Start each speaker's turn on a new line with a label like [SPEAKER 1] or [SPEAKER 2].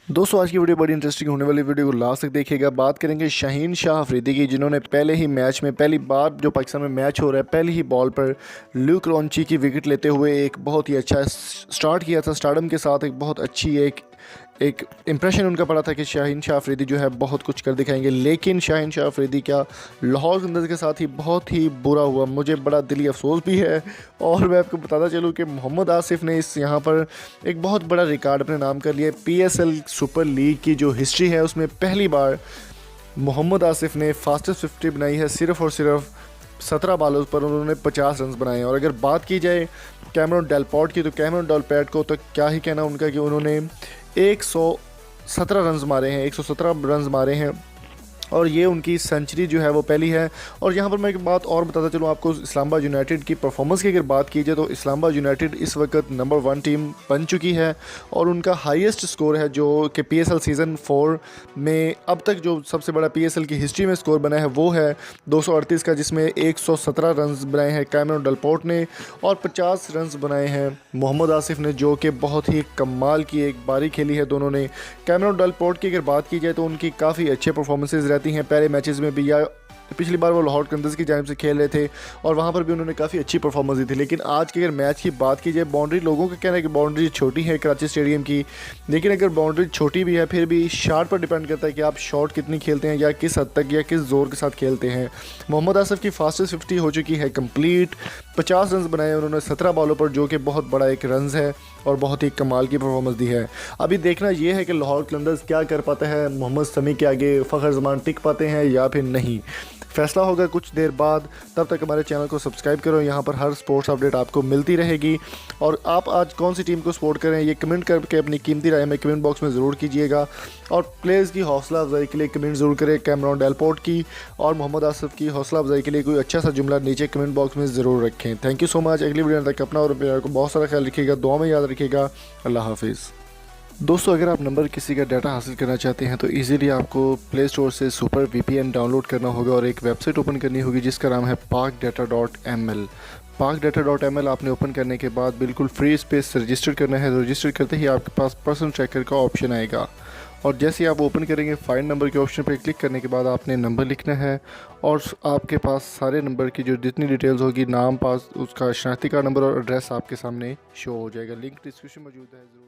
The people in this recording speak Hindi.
[SPEAKER 1] दोस्तों आज की वीडियो बड़ी इंटरेस्टिंग होने वाली वीडियो को लास्ट तक देखिएगा। बात करेंगे शाहीन शाह अफरीदी की, जिन्होंने पहले ही मैच में पहली बार जो पाकिस्तान में मैच हो रहा है पहली ही बॉल पर ल्यूक रॉन्ची की विकेट लेते हुए एक बहुत ही अच्छा स्टार्ट किया था। स्टार्डम के साथ एक बहुत अच्छी एक इम्प्रेशन उनका पड़ा था कि शाहीन शाह अफरीदी जो है बहुत कुछ कर दिखाएंगे, लेकिन शाहीन शाह अफरीदी क्या लाहौर कलंदर्स के साथ ही बहुत ही बुरा हुआ। मुझे बड़ा दिली अफसोस भी है और मैं आपको बताता चलूँ कि मोहम्मद आसिफ ने इस यहाँ पर एक बहुत बड़ा रिकॉर्ड अपने नाम कर लिया। PSL सुपर लीग की जो हिस्ट्री है उसमें पहली बार मोहम्मद आसिफ ने फास्टेस्ट 50 बनाई है। सिर्फ़ और सिर्फ 17 बॉलों पर उन्होंने 50 रन बनाए हैं। और अगर बात की जाए कैमरन डेलपोर्ट की, तो कैमरन डेलपोर्ट को तो क्या ही कहना उनका कि उन्होंने 117 रन मारे हैं, 117 रन मारे हैं और ये उनकी सेंचुरी जो है वो पहली है। और यहाँ पर मैं एक बात और बताता चलूँ आपको, इस्लामाबाद यूनाइटेड की परफॉर्मेंस की अगर बात की जाए तो इस्लामाबाद यूनाइटेड इस वक्त नंबर 1 टीम बन चुकी है और उनका हाईएस्ट स्कोर है जो कि PSL सीज़न 4 में अब तक जो सबसे बड़ा PSL की हिस्ट्री में स्कोर बना है वो है 238 का, जिसमें 117 रन बनाए हैं कैमरन डेलपोर्ट ने और 50 रन बनाए हैं मोहम्मद आसिफ ने, जो कि बहुत ही कमाल की एक बारी खेली है दोनों ने। कैमरन डेलपोर्ट की अगर बात की जाए तो उनकी काफ़ी अच्छे परफॉर्मेंसेज रहती हैं पहले मैचेस में भी, या पिछली बार वो लाहौर कलंदर्स की जानिब से खेल रहे थे और वहाँ पर भी उन्होंने काफ़ी अच्छी परफॉर्मेंस दी थी। लेकिन आज के अगर मैच की बात की जाए, बाउंड्री लोगों का कहना है कि बाउंड्री छोटी है कराची स्टेडियम की, लेकिन अगर बाउंड्री छोटी भी है फिर भी शॉट पर डिपेंड करता है कि आप शॉट कितनी खेलते हैं या किस हद तक या किस ज़ोर के साथ खेलते हैं। मोहम्मद आसिफ की फास्टेस्ट 50 हो चुकी है कंप्लीट, 50 रन बनाए उन्होंने 17 बॉलों पर, जो कि बहुत बड़ा एक रन है और बहुत ही कमाल की परफॉर्मेंस दी है। अभी देखना यह है कि लाहौर कलंदर्स क्या कर पाता है, मोहम्मद शमी के आगे फ़खर जमान टिक पाते हैं या फिर नहीं, फैसला होगा कुछ देर बाद। तब तक हमारे चैनल को सब्सक्राइब करो, यहाँ पर हर स्पोर्ट्स अपडेट आपको मिलती रहेगी। और आप आज कौन सी टीम को सपोर्ट करें ये कमेंट करके अपनी कीमती राय में कमेंट बॉक्स में ज़रूर कीजिएगा। और प्लेयर्स की हौसला अफजाई के लिए कमेंट ज़रूर करें, कैमरन डेलपोर्ट की और मोहम्मद आसिफ की हौसला अफजाई के लिए कोई अच्छा सा जुमला नीचे कमेंट बॉक्स में ज़रूर रखें। Thank you so much. अगली वीडियो तक अपना और प्यार को बहुत सारा ख्याल रखिएगा, दुआ में याद रखिएगा। अल्लाह हाफिज़। दोस्तों अगर आप नंबर किसी का डाटा हासिल करना चाहते हैं तो इजीली आपको प्ले स्टोर से सुपर VPN डाउनलोड करना होगा और एक वेबसाइट ओपन करनी होगी जिसका नाम है parkdata.ml। parkdata.ml आपने ओपन करने के बाद बिल्कुल फ्री स्पेस से रजिस्टर करना है। रजिस्टर करते ही आपके पास पर्सन ट्रैकर का ऑप्शन आएगा और जैसे ही आप ओपन करेंगे फाइंड नंबर के ऑप्शन पर क्लिक करने के बाद आपने नंबर लिखना है और आपके पास सारे नंबर की जो जितनी डिटेल्स होगी, नाम, पास, उसका शनाख्ती कार्ड नंबर और एड्रेस आपके सामने शो हो जाएगा। लिंक डिस्क्रिप्शन मौजूद है, ज़रूर